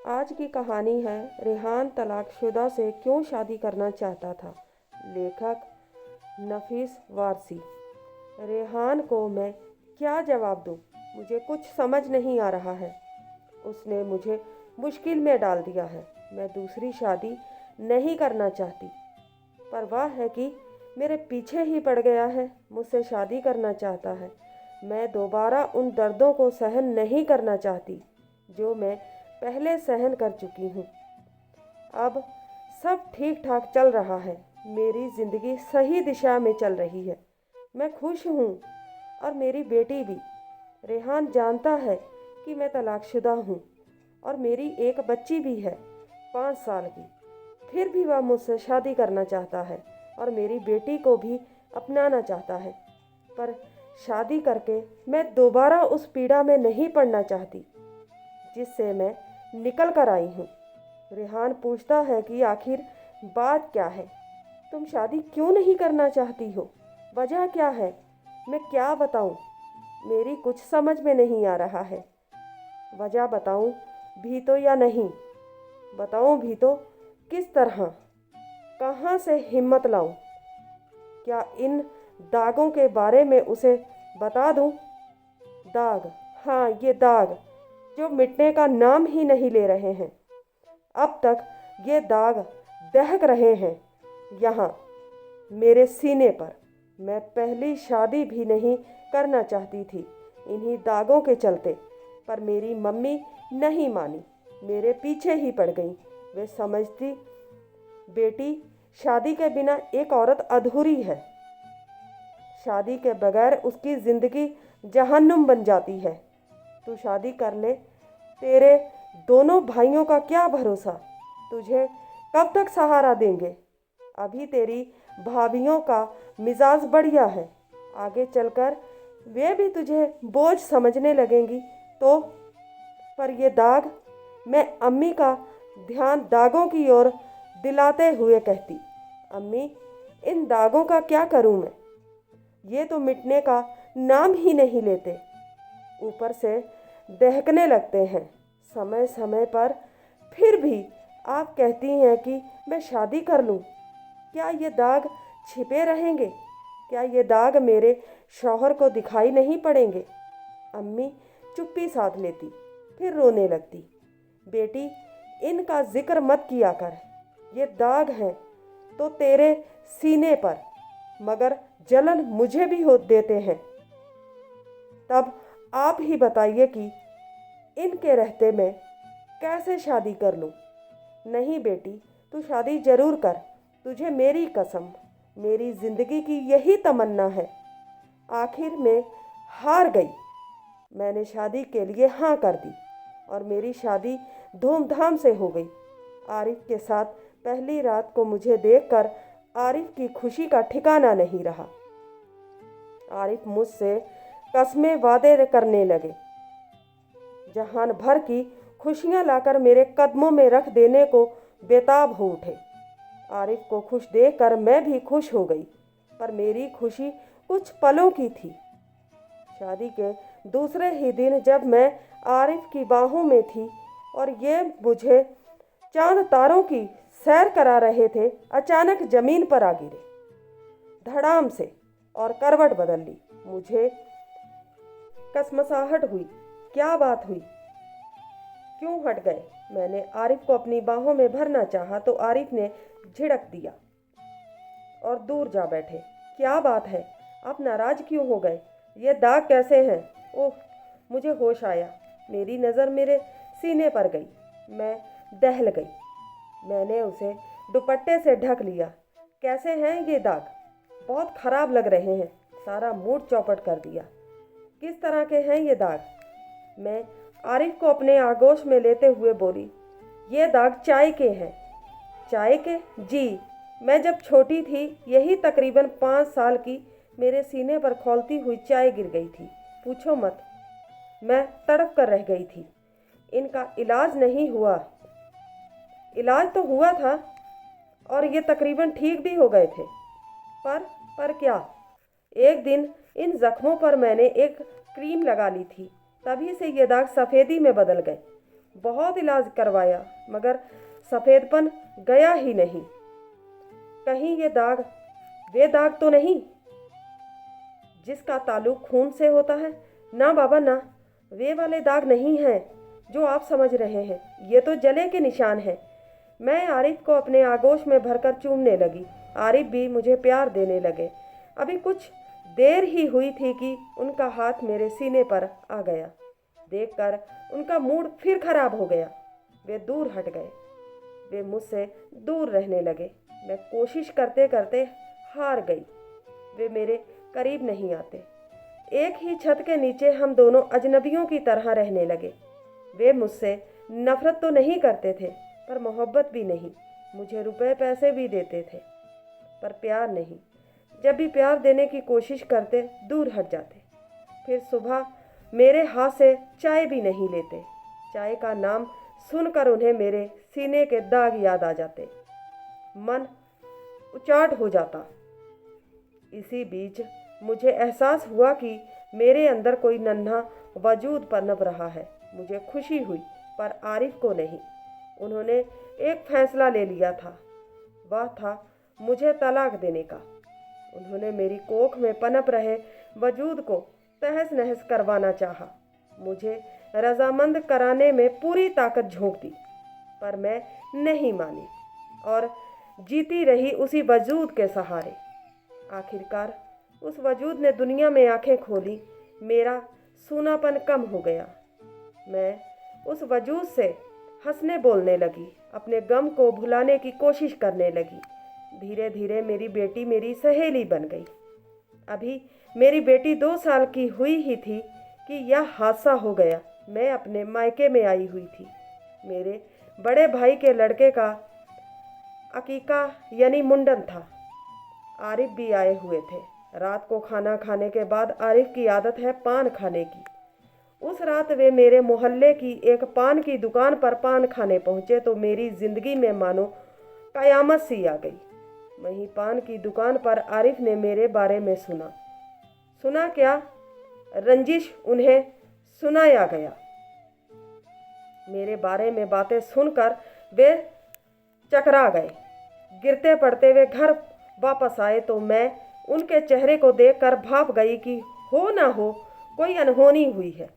आज की कहानी है रेहान तलाकशुदा से क्यों शादी करना चाहता था। लेखक नफीस वारसी। रेहान को मैं क्या जवाब दूँ? मुझे कुछ समझ नहीं आ रहा है। उसने मुझे मुश्किल में डाल दिया है। मैं दूसरी शादी नहीं करना चाहती, पर वह है कि मेरे पीछे ही पड़ गया है, मुझसे शादी करना चाहता है। मैं दोबारा उन दर्दों को सहन नहीं करना चाहती जो मैं पहले सहन कर चुकी हूँ। अब सब ठीक ठाक चल रहा है। मेरी ज़िंदगी सही दिशा में चल रही है। मैं खुश हूँ और मेरी बेटी भी। रेहान जानता है कि मैं तलाकशुदा हूँ और मेरी एक बच्ची भी है, 5 साल की। फिर भी वह मुझसे शादी करना चाहता है और मेरी बेटी को भी अपनाना चाहता है। पर शादी करके मैं दोबारा उस पीड़ा में नहीं पड़ना चाहती जिससे मैं निकल कर आई हूँ। रेहान पूछता है कि आखिर बात क्या है? तुम शादी क्यों नहीं करना चाहती हो? वजह क्या है? मैं क्या बताऊँ? मेरी कुछ समझ में नहीं आ रहा है। वजह बताऊँ भी तो या नहीं? बताऊँ भी तो किस तरह? कहाँ से हिम्मत लाऊं? क्या इन दागों के बारे में उसे बता दूं? दाग, हाँ ये दाग जो मिटने का नाम ही नहीं ले रहे हैं। अब तक ये दाग दहक रहे हैं यहाँ मेरे सीने पर। मैं पहली शादी भी नहीं करना चाहती थी इन्हीं दागों के चलते, पर मेरी मम्मी नहीं मानी, मेरे पीछे ही पड़ गई। वे समझती बेटी, शादी के बिना एक औरत अधूरी है। शादी के बगैर उसकी ज़िंदगी जहन्नुम बन जाती है। तू शादी कर ले, तेरे दोनों भाइयों का क्या भरोसा? तुझे कब तक सहारा देंगे? अभी तेरी भाभियों का मिजाज बढ़िया है, आगे चलकर वे भी तुझे बोझ समझने लगेंगी तो। पर ये दाग, मैं अम्मी का ध्यान दागों की ओर दिलाते हुए कहती, अम्मी इन दागों का क्या करूं मैं? ये तो मिटने का नाम ही नहीं लेते, ऊपर से दहकने लगते हैं समय समय पर। फिर भी आप कहती हैं कि मैं शादी कर लूं। क्या ये दाग छिपे रहेंगे? क्या ये दाग मेरे शौहर को दिखाई नहीं पड़ेंगे? अम्मी चुप्पी साध लेती, फिर रोने लगती। बेटी, इनका जिक्र मत किया कर। ये दाग हैं तो तेरे सीने पर, मगर जलन मुझे भी हो देते हैं। तब आप ही बताइए कि इनके रहते मैं कैसे शादी कर लूं? नहीं बेटी, तू शादी जरूर कर। तुझे मेरी कसम, मेरी ज़िंदगी की यही तमन्ना है। आखिर में हार गई। मैंने शादी के लिए हाँ कर दी और मेरी शादी धूमधाम से हो गई। आरिफ के साथ पहली रात को मुझे देखकर आरिफ की खुशी का ठिकाना नहीं रहा। आरिफ मुझसे कस्में वादे करने लगे, जहान भर की खुशियां लाकर मेरे कदमों में रख देने को बेताब हो उठे। आरिफ को खुश देखकर मैं भी खुश हो गई, पर मेरी खुशी कुछ पलों की थी। शादी के दूसरे ही दिन जब मैं आरिफ की बाहों में थी और ये मुझे चांद तारों की सैर करा रहे थे, अचानक जमीन पर आ गिरे धड़ाम से और करवट बदल ली। मुझे कसमसाहट हुई। क्या बात हुई? क्यों हट गए? मैंने आरिफ को अपनी बाहों में भरना चाहा तो आरिफ ने झिड़क दिया और दूर जा बैठे। क्या बात है? आप नाराज क्यों हो गए? ये दाग कैसे हैं? ओह, मुझे होश आया। मेरी नज़र मेरे सीने पर गई। मैं दहल गई। मैंने उसे दुपट्टे से ढक लिया। कैसे हैं ये दाग? बहुत खराब लग रहे हैं। सारा मूड चौपट कर दिया। किस तरह के हैं ये दाग? मैं आरिफ को अपने आगोश में लेते हुए बोली, ये दाग चाय के हैं। चाय के? जी। मैं जब छोटी थी, यही तकरीबन 5 साल की, मेरे सीने पर खौलती हुई चाय गिर गई थी। पूछो मत, मैं तड़प कर रह गई थी। इनका इलाज नहीं हुआ। इलाज तो हुआ था और ये तकरीबन ठीक भी हो गए थे। पर क्या? एक दिन इन जख्मों पर मैंने एक क्रीम लगा ली थी, तभी से ये दाग सफ़ेदी में बदल गए। बहुत इलाज करवाया मगर सफ़ेदपन गया ही नहीं। कहीं वे दाग तो नहीं जिसका ताल्लुक खून से होता है? ना बाबा ना, वे वाले दाग नहीं हैं जो आप समझ रहे हैं। ये तो जले के निशान हैं। मैं आरिफ को अपने आगोश में भरकर चूमने लगी। आरिफ भी मुझे प्यार देने लगे। अभी कुछ देर ही हुई थी कि उनका हाथ मेरे सीने पर आ गया। देखकर उनका मूड फिर खराब हो गया। वे दूर हट गए। वे मुझसे दूर रहने लगे। मैं कोशिश करते करते हार गई। वे मेरे करीब नहीं आते। एक ही छत के नीचे हम दोनों अजनबियों की तरह रहने लगे। वे मुझसे नफरत तो नहीं करते थे पर मोहब्बत भी नहीं। मुझे रुपए पैसे भी देते थे पर प्यार नहीं। जब भी प्यार देने की कोशिश करते दूर हट जाते। फिर सुबह मेरे हाथ से चाय भी नहीं लेते। चाय का नाम सुनकर उन्हें मेरे सीने के दाग याद आ जाते। मन उचाट हो जाता। इसी बीच मुझे एहसास हुआ कि मेरे अंदर कोई नन्हा वजूद पनप रहा है। मुझे खुशी हुई पर आरिफ को नहीं। उन्होंने एक फैसला ले लिया था। वह था मुझे तलाक देने का। उन्होंने मेरी कोख में पनप रहे वजूद को तहस नहस करवाना चाहा। मुझे रजामंद कराने में पूरी ताकत झोंक दी पर मैं नहीं मानी और जीती रही उसी वजूद के सहारे। आखिरकार उस वजूद ने दुनिया में आंखें खोली। मेरा सूनापन कम हो गया। मैं उस वजूद से हंसने बोलने लगी। अपने गम को भुलाने की कोशिश करने लगी। धीरे धीरे मेरी बेटी मेरी सहेली बन गई। अभी मेरी बेटी 2 साल की हुई ही थी कि यह हादसा हो गया। मैं अपने मायके में आई हुई थी। मेरे बड़े भाई के लड़के का अकीका यानी मुंडन था। आरिफ भी आए हुए थे। रात को खाना खाने के बाद आरिफ की आदत है पान खाने की। उस रात वे मेरे मोहल्ले की एक पान की दुकान पर पान खाने पहुंचे तो मेरी जिंदगी में मानो कयामत सी आ गई। वहीं पान की दुकान पर आरिफ ने मेरे बारे में सुना क्या, रंजिश उन्हें सुनाया गया। मेरे बारे में बातें सुनकर वे चकरा गए। गिरते पड़ते वे घर वापस आए तो मैं उनके चेहरे को देखकर भाप गई कि हो ना हो कोई अनहोनी हुई है।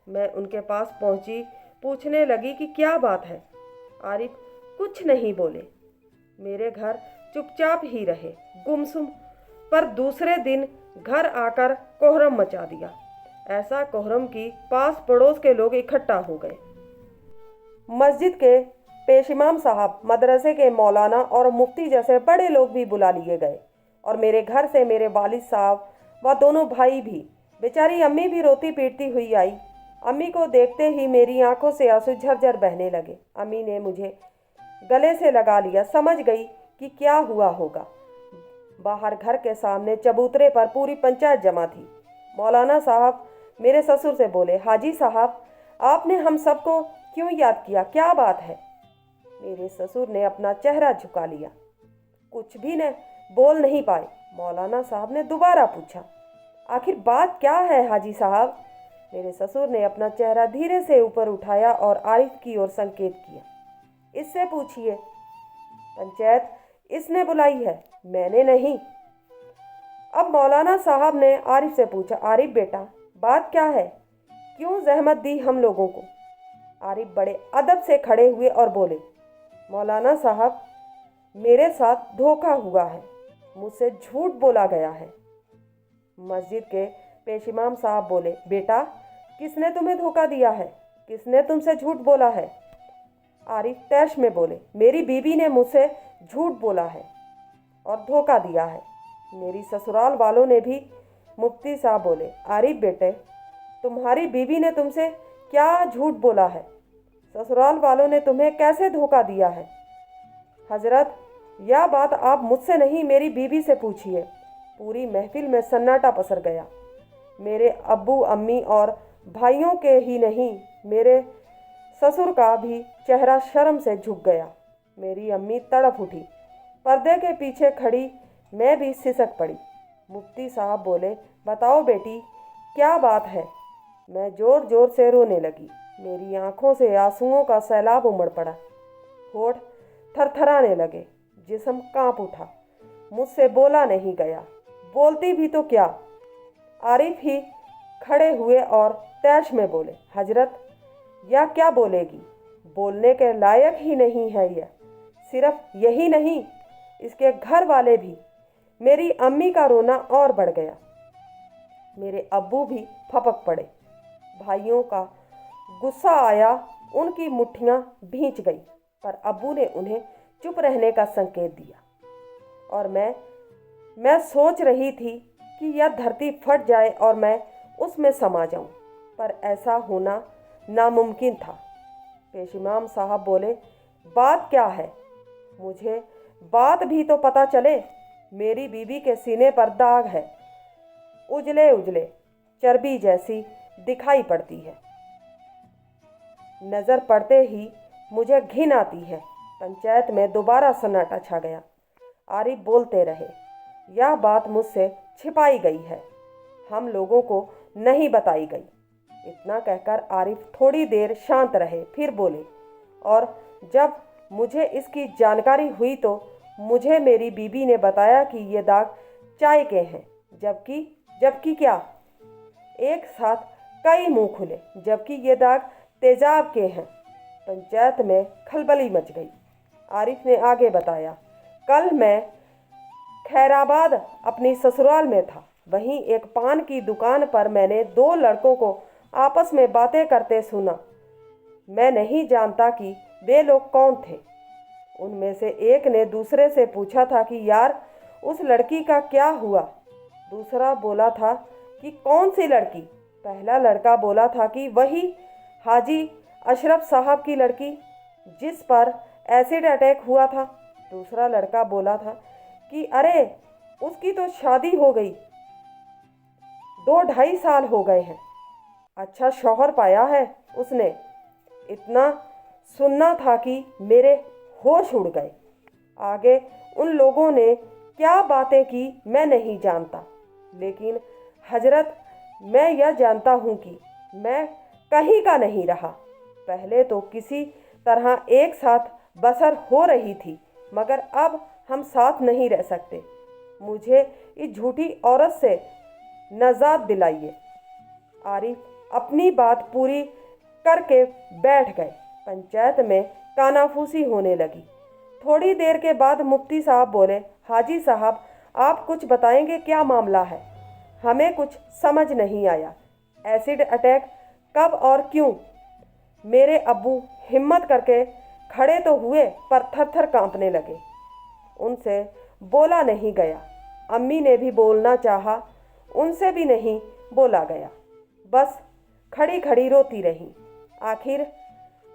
मैं उनके पास पहुंची, पूछने लगी कि क्या बात है। आरिफ कुछ नहीं बोले। मेरे घर चुपचाप ही रहे, गुमसुम। पर दूसरे दिन घर आकर कोहरम मचा दिया। ऐसा कोहरम कि पास पड़ोस के लोग इकट्ठा हो गए। मस्जिद के पेशिमाम साहब, मदरसे के मौलाना और मुफ्ती जैसे बड़े लोग भी बुला लिए गए और मेरे घर से मेरे वालिद साहब व दोनों भाई भी। बेचारी अम्मी भी रोती पीटती हुई आई। अम्मी को देखते ही मेरी आंखों से आंसू झरझर बहने लगे। अम्मी ने मुझे गले से लगा लिया। समझ गई कि क्या हुआ होगा। बाहर घर के सामने चबूतरे पर पूरी पंचायत जमा थी। मौलाना साहब मेरे ससुर से बोले, हाजी साहब आपने हम सबको क्यों याद किया, क्या बात है? मेरे ससुर ने अपना चेहरा झुका लिया, कुछ भी न बोल नहीं पाए। मौलाना साहब ने दोबारा पूछा, आखिर बात क्या है हाजी साहब? मेरे ससुर ने अपना चेहरा धीरे से ऊपर उठाया और आरिफ की ओर संकेत किया। इससे पूछिए, पंचायत इसने बुलाई है, मैंने नहीं। अब मौलाना साहब ने आरिफ से पूछा, आरिफ बेटा बात क्या है, क्यों जहमत दी हम लोगों को? आरिफ बड़े अदब से खड़े हुए और बोले, मौलाना साहब मेरे साथ धोखा हुआ है, मुझसे झूठ बोला गया है। मस्जिद के पेशिमाम साहब बोले, बेटा किसने तुम्हें धोखा दिया है, किसने तुमसे झूठ बोला है? आरिफ तैश में बोले, मेरी बीवी ने मुझसे झूठ बोला है और धोखा दिया है। मेरी ससुराल वालों ने भी। मुफ्ती साहब बोले, आरिफ बेटे तुम्हारी बीवी ने तुमसे क्या झूठ बोला है? ससुराल वालों ने तुम्हें कैसे धोखा दिया है? हजरत यह बात आप मुझसे नहीं मेरी बीवी से पूछिए। पूरी महफिल में सन्नाटा पसर गया। मेरे अब्बू अम्मी और भाइयों के ही नहीं, मेरे ससुर का भी चेहरा शर्म से झुक गया। मेरी अम्मी तड़प उठी। पर्दे के पीछे खड़ी मैं भी सिसक पड़ी। मुफ्ती साहब बोले, बताओ बेटी क्या बात है? मैं ज़ोर ज़ोर से रोने लगी। मेरी आंखों से आंसुओं का सैलाब उमड़ पड़ा। होठ थरथराने लगे, जिस्म कांप उठा। मुझसे बोला नहीं गया। बोलती भी तो क्या। आरिफ ही खड़े हुए और तैश में बोले, हजरत, या क्या बोलेगी? बोलने के लायक ही नहीं है यह। सिर्फ यही नहीं, इसके घर वाले भी। मेरी अम्मी का रोना और बढ़ गया। मेरे अब्बू भी फपक पड़े। भाइयों का गुस्सा आया, उनकी मुट्ठियां भींच गई, पर अब्बू ने उन्हें चुप रहने का संकेत दिया। और मैं सोच रही थी कि यह धरती फट जाए और मैं उसमें समा जाऊं, पर ऐसा होना नामुमकिन था। पेश इमाम साहब बोले, बात क्या है? मुझे बात भी तो पता चले। मेरी बीबी के सीने पर दाग है, उजले उजले चर्बी जैसी दिखाई पड़ती है। नज़र पड़ते ही मुझे घिन आती है। पंचायत में दोबारा सन्नाटा छा गया। आरिफ बोलते रहे, यह बात मुझसे छिपाई गई है, हम लोगों को नहीं बताई गई। इतना कहकर आरिफ थोड़ी देर शांत रहे, फिर बोले, और जब मुझे इसकी जानकारी हुई तो मुझे मेरी बीबी ने बताया कि ये दाग चाय के हैं। जबकि क्या? एक साथ कई मुंह खुले। जबकि ये दाग तेजाब के हैं। पंचायत में खलबली मच गई। आरिफ ने आगे बताया, कल मैं खैराबाद अपनी ससुराल में था। वहीं एक पान की दुकान पर मैंने दो लड़कों को आपस में बातें करते सुना। मैं नहीं जानता कि वे लोग कौन थे। उनमें से एक ने दूसरे से पूछा था कि यार, उस लड़की का क्या हुआ? दूसरा बोला था कि कौन सी लड़की? पहला लड़का बोला था कि वही हाजी अशरफ साहब की लड़की जिस पर एसिड अटैक हुआ था। दूसरा लड़का बोला था कि अरे, उसकी तो शादी हो गई, 2-2.5 साल हो गए हैं। अच्छा शौहर पाया है उसने। इतना सुनना था कि मेरे होश उड़ गए। आगे उन लोगों ने क्या बातें की मैं नहीं जानता, लेकिन हजरत, मैं यह जानता हूँ कि मैं कहीं का नहीं रहा। पहले तो किसी तरह एक साथ बसर हो रही थी, मगर अब हम साथ नहीं रह सकते। मुझे इस झूठी औरत से नजात दिलाइए। आरिफ अपनी बात पूरी करके बैठ गए। पंचायत में कानाफूसी होने लगी। थोड़ी देर के बाद मुफ्ती साहब बोले, हाजी साहब, आप कुछ बताएंगे, क्या मामला है? हमें कुछ समझ नहीं आया। एसिड अटैक कब और क्यों? मेरे अब्बू हिम्मत करके खड़े तो हुए, पर थर थर कांपने लगे। उनसे बोला नहीं गया। अम्मी ने भी बोलना चाहा, उनसे भी नहीं बोला गया। बस खड़ी खड़ी रोती रही। आखिर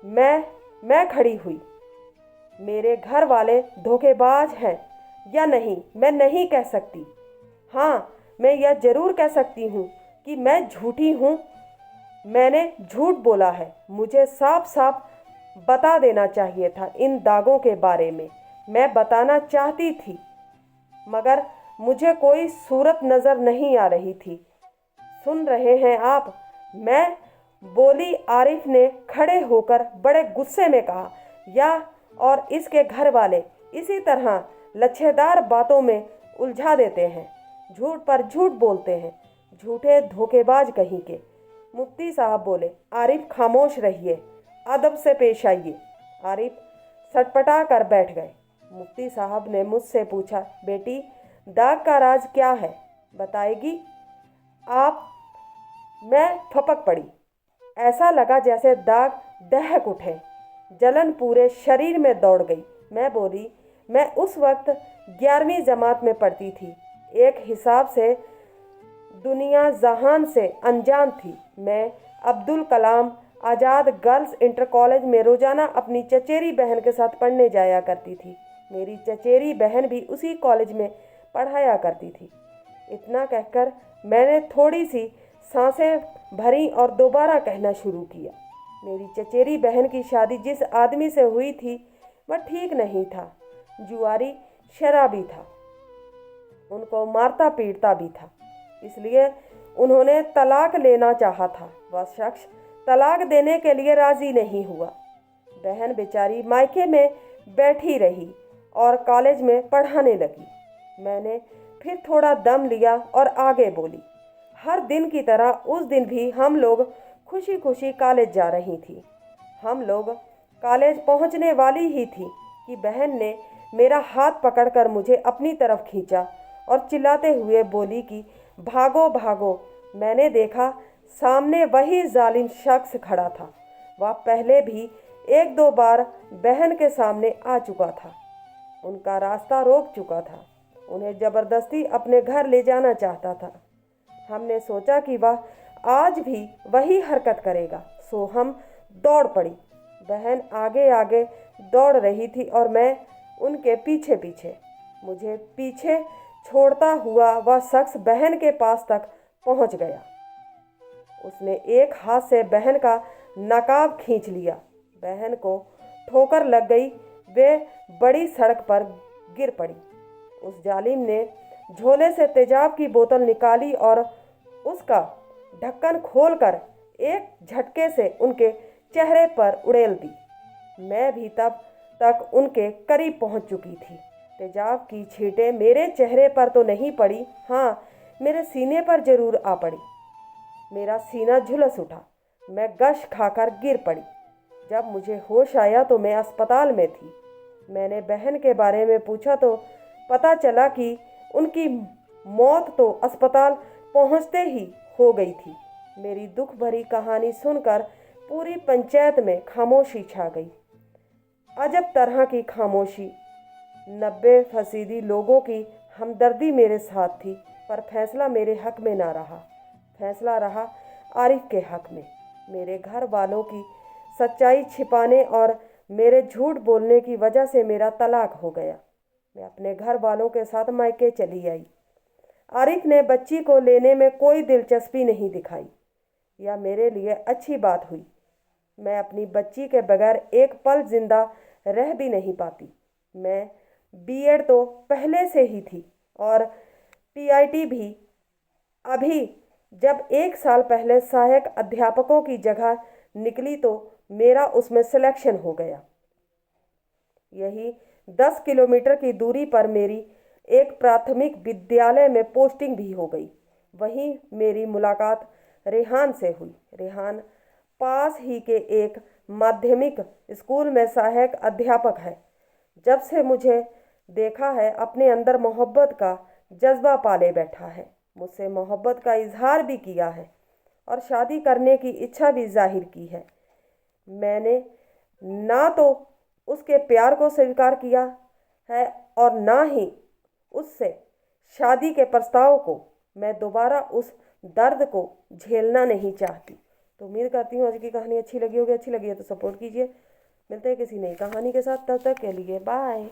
मैं खड़ी हुई। मेरे घर वाले धोखेबाज हैं या नहीं, मैं नहीं कह सकती। हाँ, मैं यह जरूर कह सकती हूँ कि मैं झूठी हूँ। मैंने झूठ बोला है। मुझे साफ साफ बता देना चाहिए था इन दागों के बारे में। मैं बताना चाहती थी, मगर मुझे कोई सूरत नज़र नहीं आ रही थी। सुन रहे हैं आप? मैं बोली। आरिफ ने खड़े होकर बड़े गुस्से में कहा, या और इसके घर वाले इसी तरह लच्छेदार बातों में उलझा देते हैं, झूठ पर झूठ बोलते हैं, झूठे धोखेबाज कहीं के। मुफ्ती साहब बोले, आरिफ खामोश रहिए, अदब से पेश आइए। आरिफ सटपटा कर बैठ गए। मुफ्ती साहब ने मुझसे पूछा, बेटी, दाग का राज क्या है, बताएगी आप? मैं फपक पड़ी। ऐसा लगा जैसे दाग दहक उठे। जलन पूरे शरीर में दौड़ गई। मैं बोली, मैं उस वक्त 11वीं जमात में पढ़ती थी। एक हिसाब से दुनिया जहान से अनजान थी। मैं Abdul Kalam Azad girls inter college में रोज़ाना अपनी चचेरी बहन के साथ पढ़ने जाया करती थी। मेरी चचेरी बहन भी उसी कॉलेज में पढ़ाया करती थी। इतना कहकर मैंने थोड़ी सी सांसें भरी और दोबारा कहना शुरू किया। मेरी चचेरी बहन की शादी जिस आदमी से हुई थी वह ठीक नहीं था, जुआरी शराबी था, उनको मारता पीटता भी था, इसलिए उन्होंने तलाक लेना चाहा था। वह शख्स तलाक देने के लिए राजी नहीं हुआ। बहन बेचारी मायके में बैठी रही और कॉलेज में पढ़ाने लगी। मैंने फिर थोड़ा दम लिया और आगे बोली, हर दिन की तरह उस दिन भी हम लोग खुशी खुशी कॉलेज जा रही थी। हम लोग कॉलेज पहुंचने वाली ही थी कि बहन ने मेरा हाथ पकड़कर मुझे अपनी तरफ खींचा और चिल्लाते हुए बोली कि भागो भागो। मैंने देखा सामने वही जालिम शख्स खड़ा था। वह पहले भी एक दो बार बहन के सामने आ चुका था, उनका रास्ता रोक चुका था, उन्हें ज़बरदस्ती अपने घर ले जाना चाहता था। हमने सोचा कि वह आज भी वही हरकत करेगा, सो हम दौड़ पड़ी। बहन आगे आगे दौड़ रही थी और मैं उनके पीछे पीछे। मुझे पीछे छोड़ता हुआ वह शख्स बहन के पास तक पहुंच गया। उसने एक हाथ से बहन का नकाब खींच लिया। बहन को ठोकर लग गई, वे बड़ी सड़क पर गिर पड़ी। उस जालिम ने झोले से तेजाब की बोतल निकाली और उसका ढक्कन खोलकर एक झटके से उनके चेहरे पर उड़ेल दी। मैं भी तब तक उनके करीब पहुंच चुकी थी। तेजाब की छींटें मेरे चेहरे पर तो नहीं पड़ी, हाँ मेरे सीने पर जरूर आ पड़ी। मेरा सीना झुलस उठा, मैं गश खाकर गिर पड़ी। जब मुझे होश आया तो मैं अस्पताल में थी। मैंने बहन के बारे में पूछा तो पता चला कि उनकी मौत तो अस्पताल पहुंचते ही हो गई थी। मेरी दुख भरी कहानी सुनकर पूरी पंचायत में खामोशी छा गई। अजब तरह की खामोशी। 90% लोगों की हमदर्दी मेरे साथ थी, पर फैसला मेरे हक में ना रहा। फैसला रहा आरिफ के हक में। मेरे घर वालों की सच्चाई छिपाने और मेरे झूठ बोलने की वजह से मेरा तलाक हो गया। मैं अपने घर वालों के साथ मायके चली आई। आरिफ ने बच्ची को लेने में कोई दिलचस्पी नहीं दिखाई। यह मेरे लिए अच्छी बात हुई। मैं अपनी बच्ची के बगैर एक पल जिंदा रह भी नहीं पाती। मैं बीएड तो पहले से ही थी और पीआईटी भी। अभी जब 1 साल पहले सहायक अध्यापकों की जगह निकली तो मेरा उसमें सिलेक्शन हो गया। यही 10 किलोमीटर की दूरी पर मेरी एक प्राथमिक विद्यालय में पोस्टिंग भी हो गई। वहीं मेरी मुलाकात रेहान से हुई। रेहान पास ही के एक माध्यमिक स्कूल में सहायक अध्यापक है। जब से मुझे देखा है अपने अंदर मोहब्बत का जज्बा पाले बैठा है। मुझसे मोहब्बत का इजहार भी किया है और शादी करने की इच्छा भी जाहिर की है। मैंने ना तो उसके प्यार को स्वीकार किया है और ना ही उससे शादी के प्रस्ताव को। मैं दोबारा उस दर्द को झेलना नहीं चाहती। तो उम्मीद करती हूँ आज की कहानी अच्छी लगी होगी। अच्छी लगी है तो सपोर्ट कीजिए। मिलते हैं किसी नई कहानी के साथ, तब तक के लिए बाय।